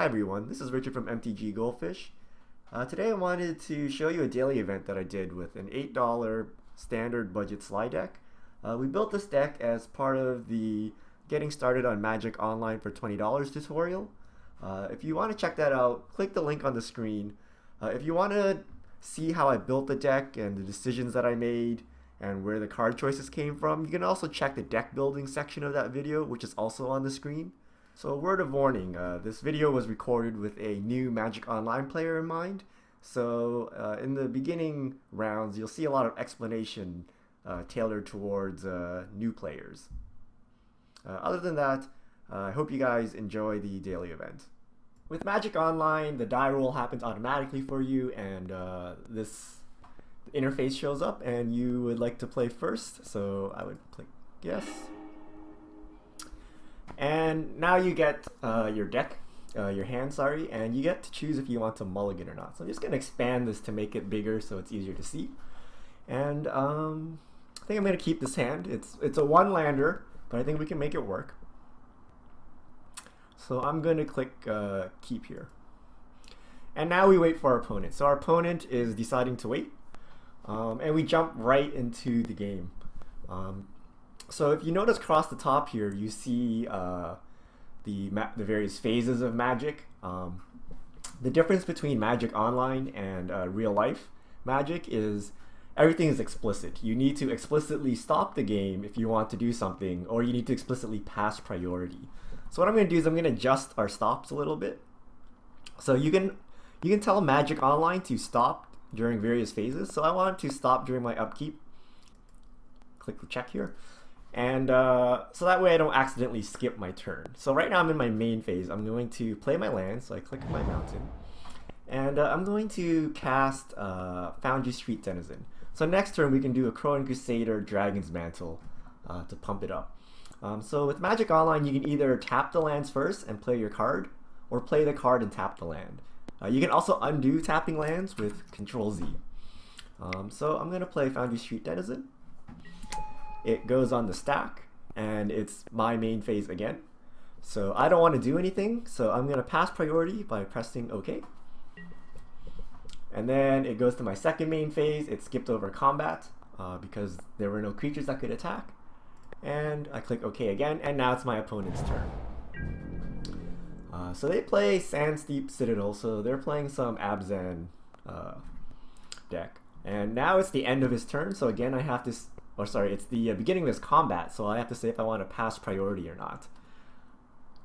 Hi everyone, this is Richard from MTG Goldfish. Today I wanted to show you a daily event that I did with an $8 standard budget Sligh deck. We built this deck as part of the Getting Started on Magic Online for $20 tutorial. If you want to check that out, click the link on the screen. If you want to see how I built the deck and the decisions that I made and where the card choices came from, you can also check the deck building section of that video, which is also on the screen. So a word of warning, this video was recorded with a new Magic Online player in mind. So in the beginning rounds, you'll see a lot of explanation tailored towards new players. Other than that, I hope you guys enjoy the daily event. With Magic Online, the die roll happens automatically for you, and this interface shows up, and you would like to play first. So I would click yes. And now you get your deck, your hand, sorry, and you get to choose if you want to mulligan or not. So I'm just going to expand this to make it bigger so it's easier to see. And I think I'm going to keep this hand. It's a one-lander, but I think we can make it work. So I'm going to click keep here. And now we wait for our opponent. So our opponent is deciding to wait, and we jump right into the game. So if you notice across the top here, you see the various phases of Magic. The difference between Magic Online and real life Magic is everything is explicit. You need to explicitly stop the game if you want to do something, or you need to explicitly pass priority. So what I'm going to do is I'm going to adjust our stops a little bit. So you can tell Magic Online to stop during various phases. So I want to stop during my upkeep. Click the check here. And so that way I don't accidentally skip my turn. So right now I'm in my main phase. I'm going to play my land, so I click my mountain. And I'm going to cast Foundry Street Denizen. So next turn we can do a Crowan Crusader Dragon's Mantle to pump it up. So with Magic Online you can either tap the lands first and play your card, or play the card and tap the land. You can also undo tapping lands with Control Z. So I'm going to play Foundry Street Denizen. It goes on the stack, and it's my main phase again. So I don't want to do anything, so I'm going to pass priority by pressing OK. And then it goes to my second main phase. It skipped over combat because there were no creatures that could attack. And I click OK again, and now it's my opponent's turn. So they play Sandsteep Citadel, so they're playing some Abzan deck. And now it's the end of his turn, so again I have to... Or sorry, it's the beginning of his combat, so I have to say if I want to pass priority or not.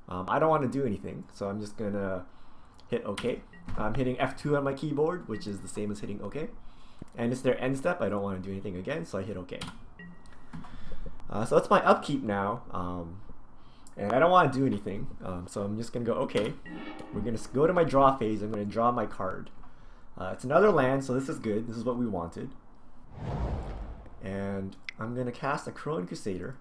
I don't want to do anything, so I'm just going to hit OK. I'm hitting F2 on my keyboard, which is the same as hitting OK. And it's their end step. I don't want to do anything again, so I hit OK. So it's my upkeep now, and I don't want to do anything, so I'm just going to go OK. We're going to go to my draw phase. I'm going to draw my card. It's another land, so this is good. This is what we wanted. And I'm going to cast a Crowan Crusader.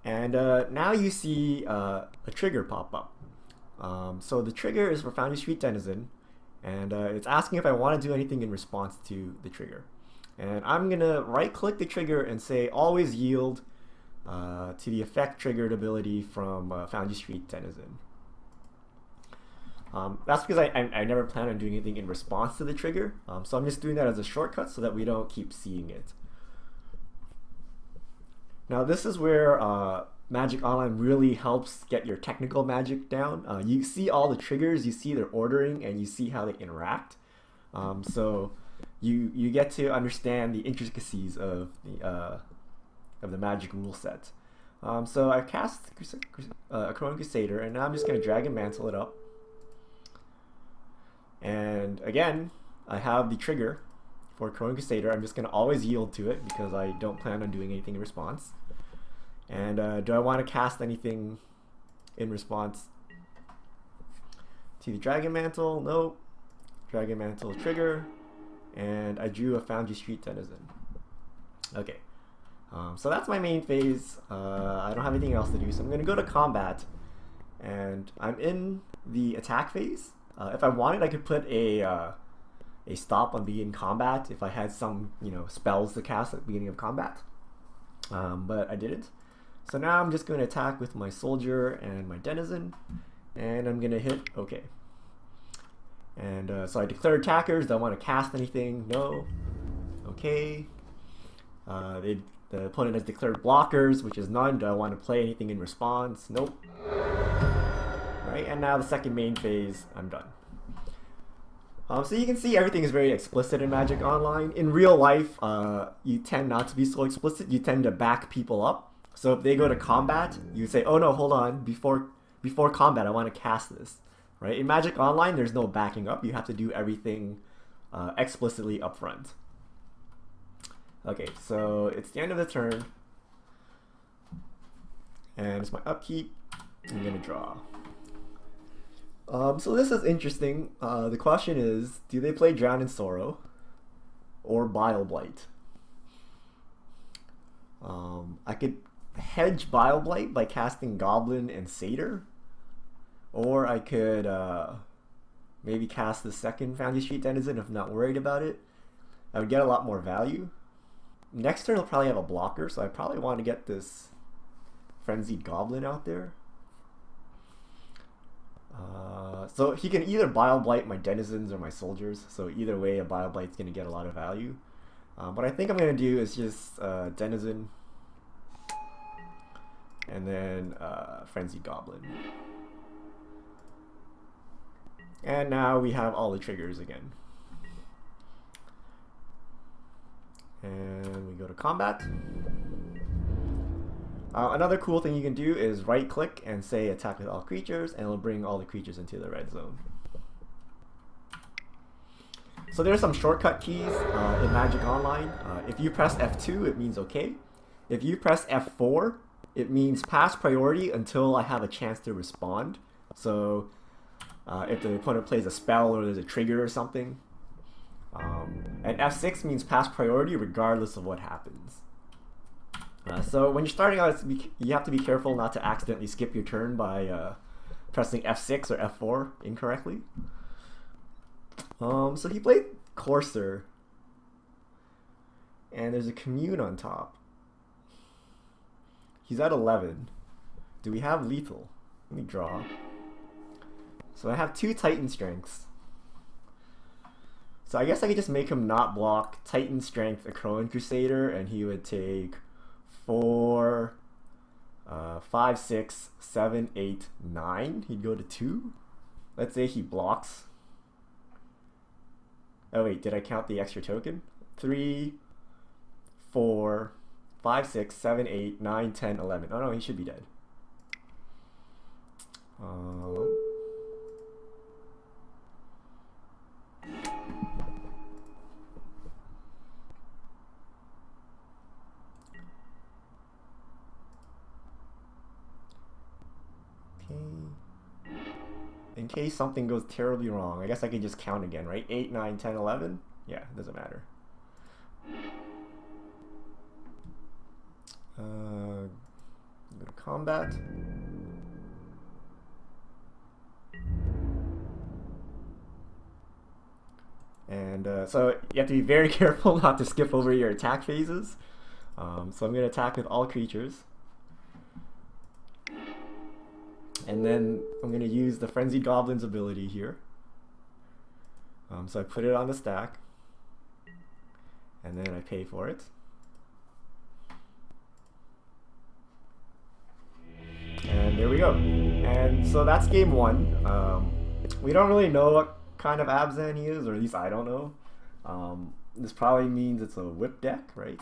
And now you see a trigger pop up. So the trigger is for Foundry Street Denizen, and it's asking if I want to do anything in response to the trigger. And I'm going to right-click the trigger and say always yield to the effect triggered ability from Foundry Street Denizen. That's because I never plan on doing anything in response to the trigger, so I'm just doing that as a shortcut so that we don't keep seeing it. Now this is where Magic Online really helps get your technical Magic down. You see all the triggers, you see their ordering, and you see how they interact. So you get to understand the intricacies of the Magic rule set. So I cast a Crowan Crusader, and now I'm just going to Dragon Mantle it up. And again, I have the trigger for Crowan Crusader. I'm just going to always yield to it because I don't plan on doing anything in response. And do I want to cast anything in response to the Dragon Mantle? Nope. Dragon Mantle trigger. And I drew a Foundry Street Denizen. Okay. So that's my main phase. I don't have anything else to do, so I'm going to go to combat. And I'm in the attack phase. If I wanted, I could put a stop on beginning combat if I had some spells to cast at the beginning of combat, but I didn't. So now I'm just going to attack with my soldier and my denizen, and I'm going to hit OK. And so I declare attackers. Do I want to cast anything? No. Okay. The opponent has declared blockers, which is none. Do I want to play anything in response? Nope. Right, and now the second main phase, I'm done. So you can see everything is very explicit in Magic Online. In real life, you tend not to be so explicit. You tend to back people up. So if they go to combat, you say, oh no, hold on, before combat, I want to cast this. Right? In Magic Online, there's no backing up. You have to do everything explicitly upfront. Okay, so it's the end of the turn. And it's my upkeep. I'm going to draw. So this is interesting. The question is, do they play Drown in Sorrow or Bile Blight? I could hedge Bile Blight by casting Goblin and Satyr. Or I could maybe cast the second Foundry Street Denizen if I'm not worried about it. I would get a lot more value. Next turn he'll probably have a blocker, so I probably want to get this Frenzied Goblin out there. So he can either Bile Blight my denizens or my soldiers, so either way a Bile Blight's going to get a lot of value. What I think I'm going to do is just denizen and then Frenzied Goblin. And now we have all the triggers again. And we go to combat. Another cool thing you can do is right click and say attack with all creatures, and it'll bring all the creatures into the red zone. So there are some shortcut keys in Magic Online. If you press F2, it means OK. If you press F4, it means pass priority until I have a chance to respond. So if the opponent plays a spell or there's a trigger or something. And F6 means pass priority regardless of what happens. So when you're starting out, you have to be careful not to accidentally skip your turn by pressing F6 or F4 incorrectly. So he played Courser, and there's a Commune on top. He's at 11. Do we have lethal? Let me draw. So I have 2 Titan Strengths. So I guess I could just make him not block Titan Strength, a Crowan Crusader, and he would take 4, 5, 6, 7, 8, 9. He'd go to 2. Let's say he blocks. Oh wait, did I count the extra token? 3, 4, 5, 6, 7, 8, 9, 10, 11. Oh no, he should be dead. In case something goes terribly wrong, I guess I could just count again, right? 8, 9, 10, 11? Yeah, doesn't matter. Go to combat. And so you have to be very careful not to skip over your attack phases. So I'm going to attack with all creatures. And then I'm going to use the Frenzied Goblin's ability here. So I put it on the stack. And then I pay for it. And there we go. And so that's game 1. We don't really know what kind of Abzan he is, or at least I don't know. This probably means it's a whip deck, right?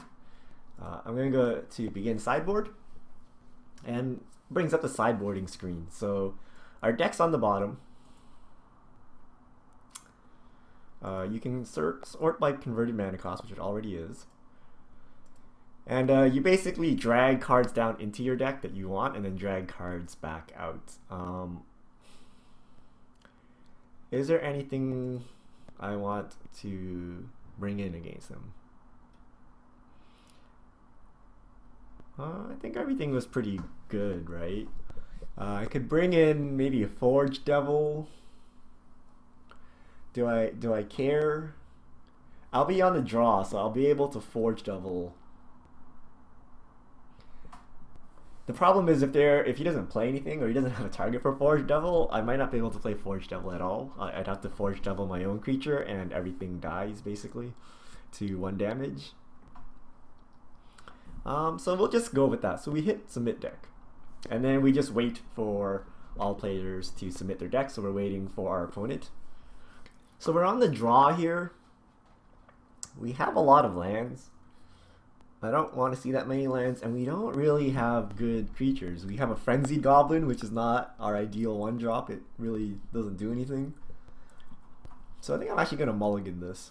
I'm going to go to begin sideboard. And brings up the sideboarding screen. So our deck's on the bottom. You can sort by converted mana cost, which it already is. And you basically drag cards down into your deck that you want and then drag cards back out. Is there anything I want to bring in against him? I think everything was pretty good, right? I could bring in maybe a Forge Devil. Do I care? I'll be on the draw, so I'll be able to Forge Devil. The problem is if he doesn't play anything or he doesn't have a target for Forge Devil, I might not be able to play Forge Devil at all. I'd have to Forge Devil my own creature and everything dies basically to 1 damage. So we'll just go with that. So we hit submit deck. And then we just wait for all players to submit their deck, so we're waiting for our opponent. So we're on the draw here. We have a lot of lands. I don't want to see that many lands, and we don't really have good creatures. We have a Frenzied Goblin, which is not our ideal 1-drop. It really doesn't do anything. So I think I'm actually going to mulligan this.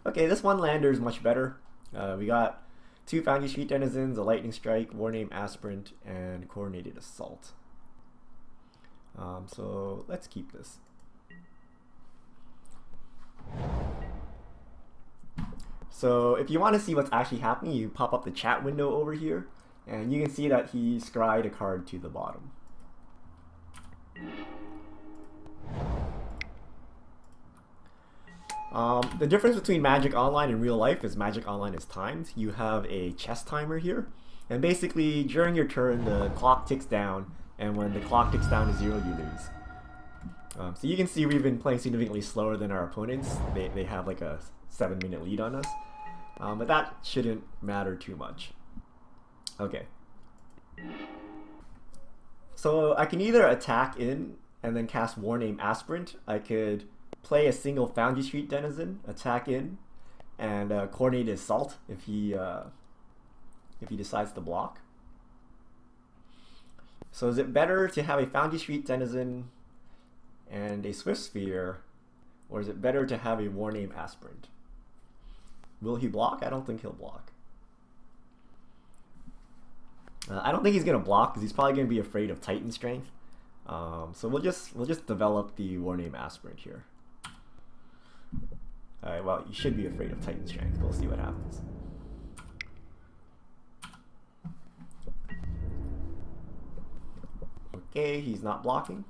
Okay, this 1-lander is much better. We got 2 Foundry Street Denizens, a Lightning Strike, Warname Aspirant, and Coordinated Assault. So let's keep this. So if you want to see what's actually happening, you pop up the chat window over here, and you can see that he scryed a card to the bottom. The difference between Magic Online and real life is Magic Online is timed. You have a chess timer here, and basically during your turn the clock ticks down, and when the clock ticks down to 0 you lose. So you can see we've been playing significantly slower than our opponents. They have like a 7-minute lead on us, but that shouldn't matter too much. Okay, so I can either attack in and then cast Warname Aspirant. I could play a single Foundry Street Denizen, attack in, and Coordinated Assault if he decides to block. So is it better to have a Foundry Street Denizen and a Swift Sphere, or is it better to have a Warname Aspirant? Will he block? I don't think he'll block. I don't think he's gonna block because he's probably gonna be afraid of Titan Strength. So we'll just develop the Warname Aspirant here. Alright, well, you should be afraid of Titan Strength. We'll see what happens. Okay, he's not blocking.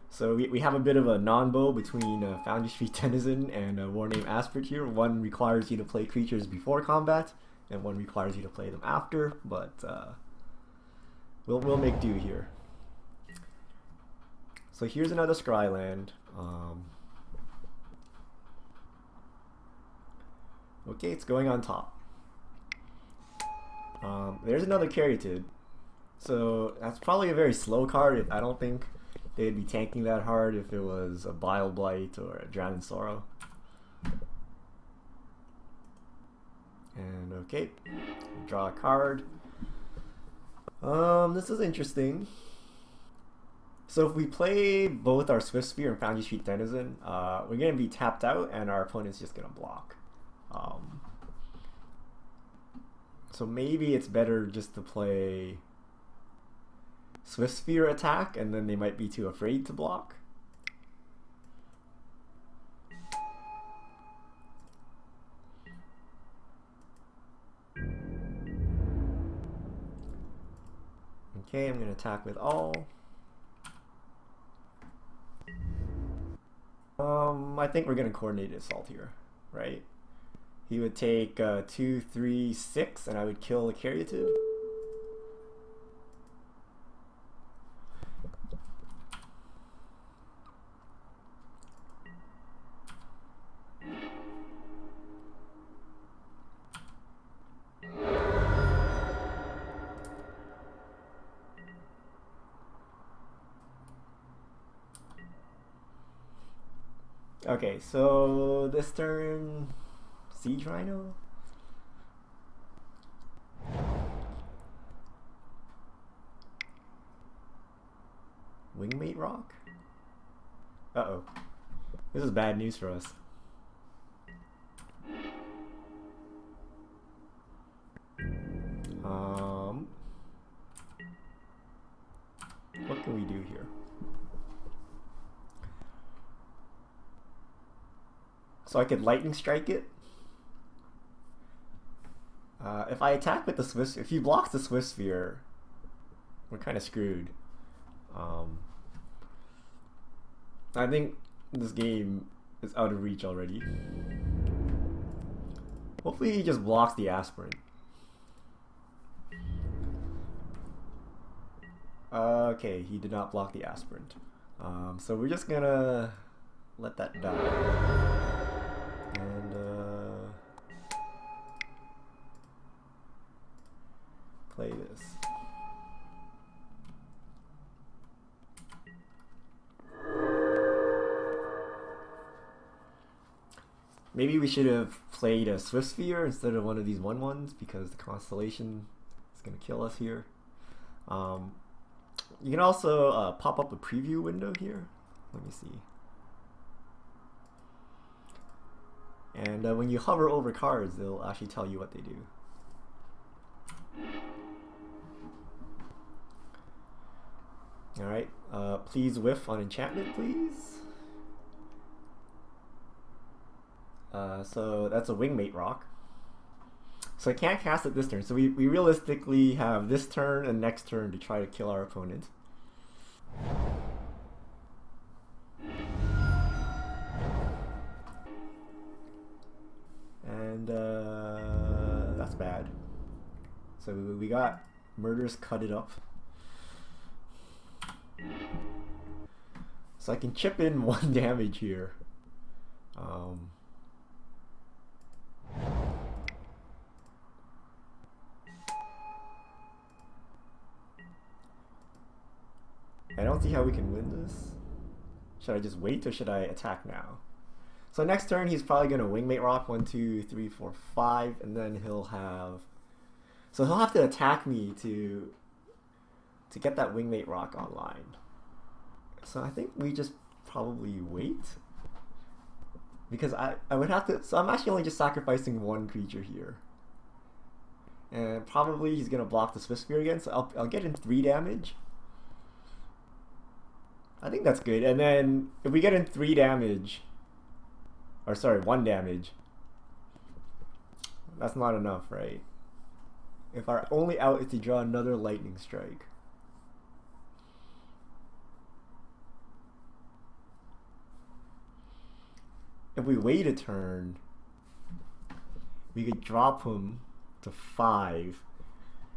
So we have a bit of a non-bow between Foundry Street Denizen and Warname Aspirant here. One requires you to play creatures before combat, and one requires you to play them after, but we'll make do here. So here's another Scry land. Okay, it's going on top. There's another Caryatid. So that's probably a very slow card. I don't think they'd be tanking that hard if it was a Bile Blight or a Drown in Sorrow. And okay, draw a card. This is interesting. So if we play both our Swift Sphere and Foundry Street Denizen, we're going to be tapped out and our opponent's just going to block. So maybe it's better just to play Swift Sphere attack, and then they might be too afraid to block. Okay, I'm going to attack with all. I think we're going to Coordinated Assault here, right? He would take 2, 3, 6, and I would kill the Caryatid. Okay, so this turn, Siege Rhino. Wingmate Rock? Uh-oh. This is bad news for us. What can we do here? So I could Lightning Strike it. If I attack with the Swift, if he blocks the Swift Sphere, we're kind of screwed. I think this game is out of reach already. Hopefully he just blocks the aspirant. Okay, he did not block the aspirant. So we're just gonna let that die. And play this. Maybe we should have played a Swift Sphere instead of one of these 1/1s because the Constellation is going to kill us here. You can also pop up a preview window here. Let me see. And when you hover over cards, they'll actually tell you what they do. Alright, please whiff on enchantment, please. So that's a Wingmate Rock. So I can't cast it this turn. So we realistically have this turn and next turn to try to kill our opponent. And that's bad. So we got Murders Cut It Up. So I can chip in 1 damage here. I don't see how we can win this. Should I just wait or should I attack now? So next turn he's probably gonna Wingmate Rock 1, 2, 3, 4, 5, and then he'll have. So he'll have to attack me to get that Wingmate Rock online. So I think we just probably wait. Because I would have to. So I'm actually only just sacrificing 1 creature here. And probably he's gonna block the Swift Sphere again, so I'll get in 3 damage. I think that's good. And then if we get in 3 damage, or sorry, 1 damage, that's not enough, right? If our only out is to draw another Lightning Strike. If we wait a turn, we could drop him to 5.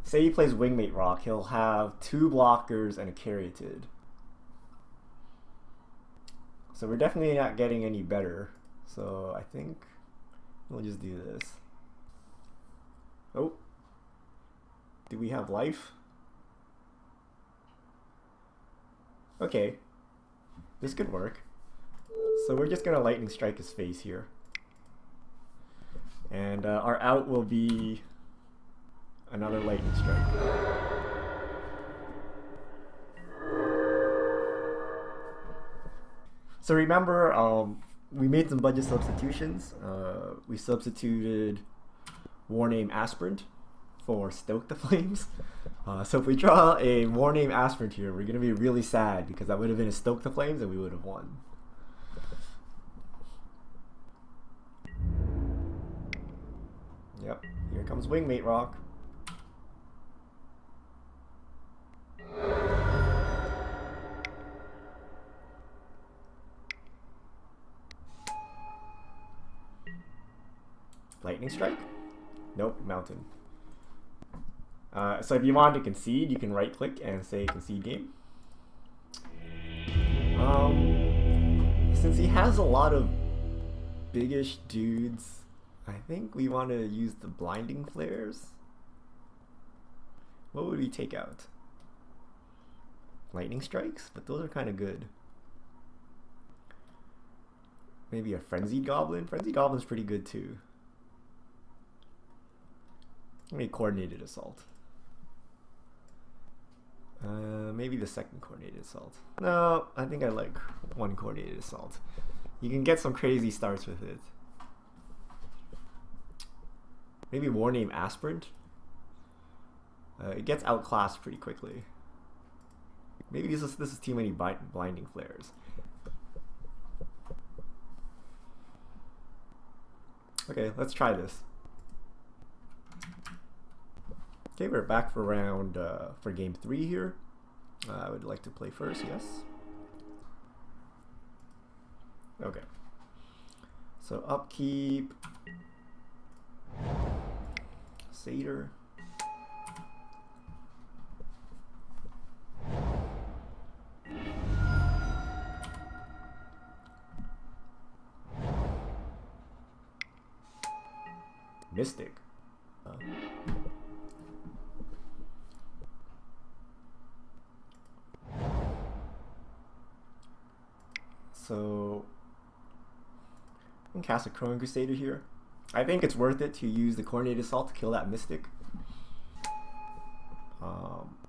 Say he plays Wingmate Rock, he'll have 2 blockers and a Caryatid. So we're definitely not getting any better. So I think we'll just do this. Oh, do we have life? Okay, this could work. So we're just gonna Lightning Strike his face here. And our out will be another Lightning Strike. So remember, we made some budget substitutions. We substituted Warname Aspirant for Stoke the Flames. So if we draw a Warname Aspirant here, we're going to be really sad because that would have been a Stoke the Flames and we would have won. Yep, here comes Wingmate Rock. Lightning Strike? Nope, Mountain. So if you want to concede, you can right click and say concede game. Since he has a lot of biggish dudes, I think we want to use the Blinding Flares. What would we take out? Lightning Strikes? But those are kind of good. Maybe a Frenzied Goblin? Frenzied Goblin's pretty good too. Maybe Coordinated Assault. Maybe the second Coordinated Assault. No, I think I like 1 Coordinated Assault. You can get some crazy starts with it. Maybe Warname Aspirant. It gets outclassed pretty quickly. Maybe this is too many Blinding Flares. Okay, let's try this. Okay, we're back for round for game 3 here. I would like to play first, yes. Okay. So upkeep. Crusader. Mystic. So I can cast a Crowan Crusader here. I think it's worth it to use the Coordinated Assault to kill that Mystic.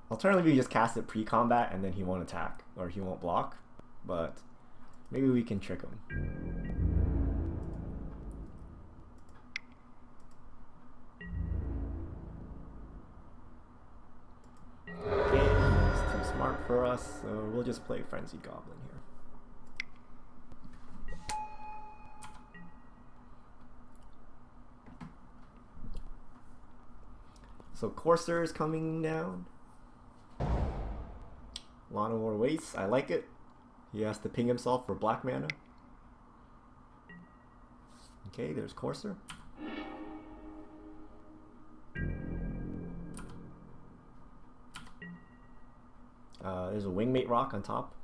Alternatively, you just cast it pre-combat and then he won't attack or he won't block. But maybe we can trick him. Okay, he's too smart for us, so we'll just play Frenzied Goblin here. So Corsair is coming down. Lana War Wastes, I like it. He has to ping himself for black mana. Okay, there's Corsair. There's a Wingmate Rock on top.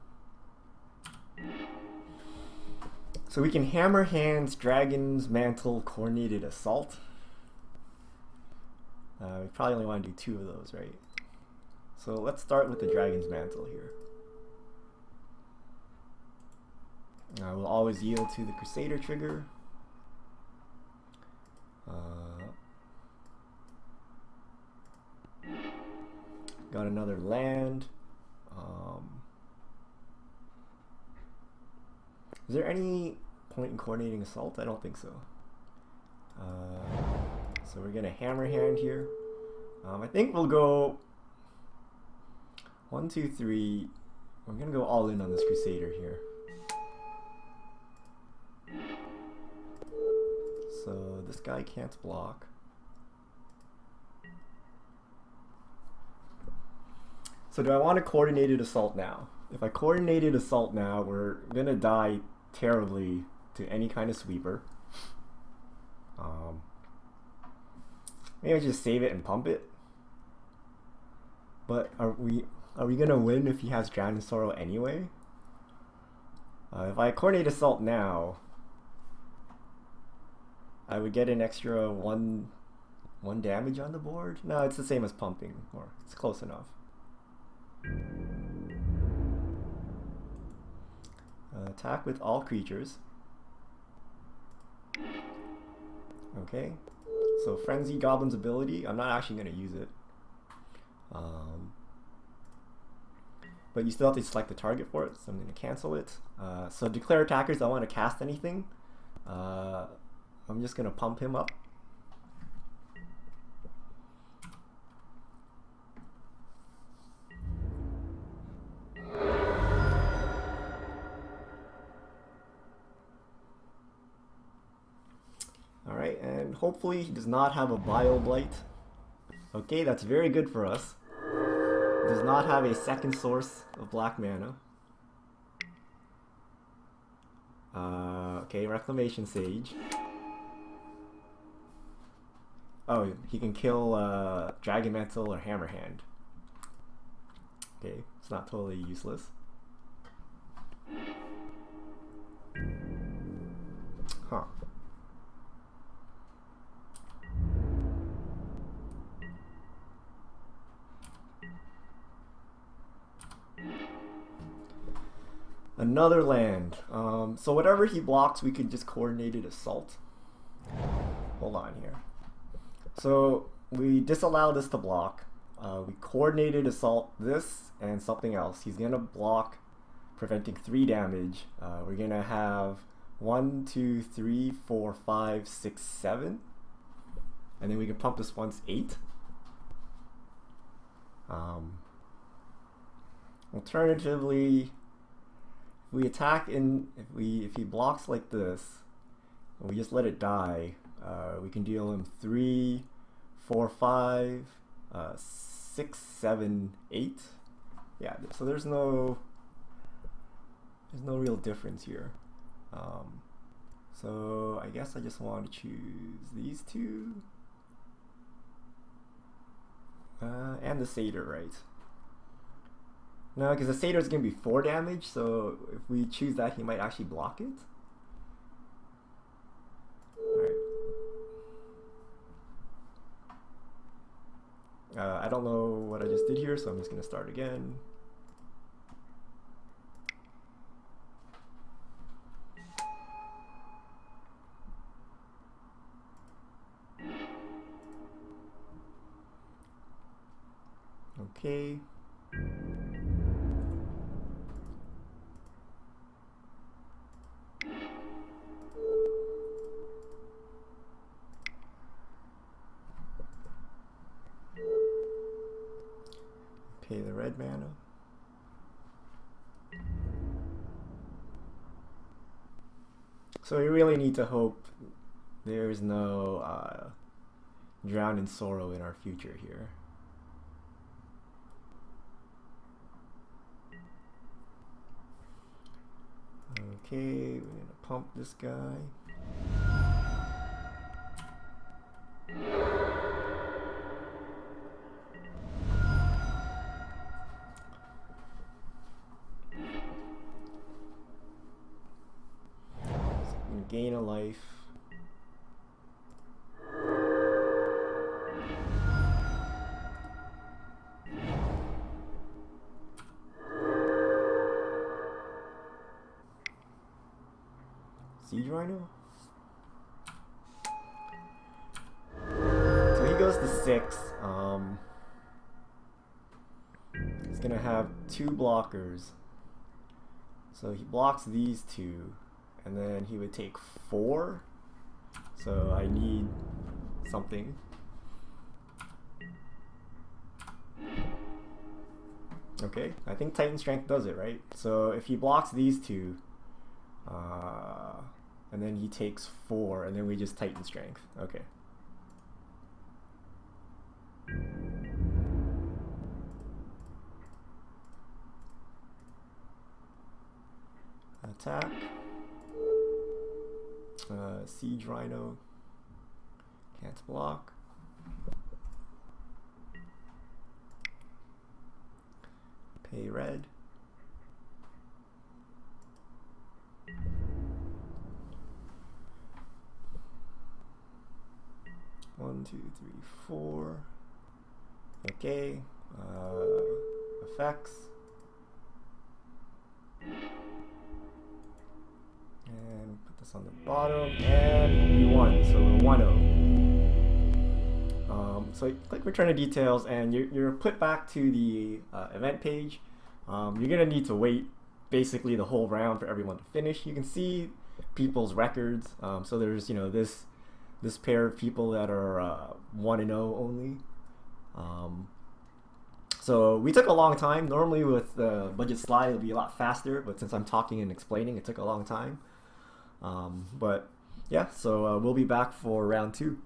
So we can Hammer Hands, Dragon's Mantle, Coordinated Assault. We probably only want to do 2 of those, right? So let's start with the Dragon's Mantle here. We'll always yield to the Crusader trigger. Got another land. Is there any point in Coordinating Assault? I don't think so. So we're gonna Hammer Hand here. I think we'll go 1, 2, 3. I'm gonna go all in on this Crusader here. So this guy can't block. So do I want a Coordinated Assault now? If I Coordinated Assault now, we're gonna die terribly to any kind of sweeper. Maybe I just save it and pump it. But are we gonna win if he has Drown in Sorrow anyway? If I Coordinate Assault now, I would get an extra one damage on the board. No, it's the same as pumping, or it's close enough. Attack with all creatures. Okay. So Frenzy Goblin's ability, I'm not actually going to use it. But you still have to select the target for it, so I'm going to cancel it. So declare attackers, I want to cast anything. I'm just going to pump him up. Alright, and hopefully he does not have a Bio Blight. Okay, that's very good for us. Does not have a second source of black mana. Okay, Reclamation Sage. Oh, he can kill Dragon Mantle or Hammer Hand. Okay, it's not totally useless. Huh. Another land. So whatever he blocks, we could just Coordinated Assault. Hold on here. So we disallow this to block. We Coordinated Assault this and something else. He's gonna block, preventing 3 damage. We're gonna have 1, 2, 3, 4, 5, 6, 7, and then we can pump this once 8. Alternatively, if we attack if he blocks like this, and we just let it die, we can deal him 3, 4, 5, 6, 7, 8. Yeah, so there's no real difference here. So I guess I just want to choose these 2. And the satyr, right? No, because the satyr is going to be 4 damage, so if we choose that, he might actually block it. Alright. I don't know what I just did here, so I'm just going to start again. Okay. Pay the red mana. So we really need to hope there's no drown in sorrow in our future here. Okay, we're gonna pump this guy. Gain a life. Siege Rhino? So he goes to 6. He's gonna have 2 blockers. So he blocks these 2. And then he would take 4. So I need something. Okay, I think Titan Strength does it, right? So if he blocks these 2, and then he takes 4, and then we just Titan Strength. Okay. Attack. Siege Rhino. Can't block. Pay red. One, two, three, 4. Okay. Effects. And put this on the bottom, and we won, so we're 1-0. So click Return to Details, and you're put back to the event page. You're gonna need to wait basically the whole round for everyone to finish. You can see people's records. So there's this pair of people that are 1-0 only. So we took a long time. Normally with budget Sligh it'll be a lot faster, but since I'm talking and explaining, it took a long time. But yeah, so we'll be back for round 2.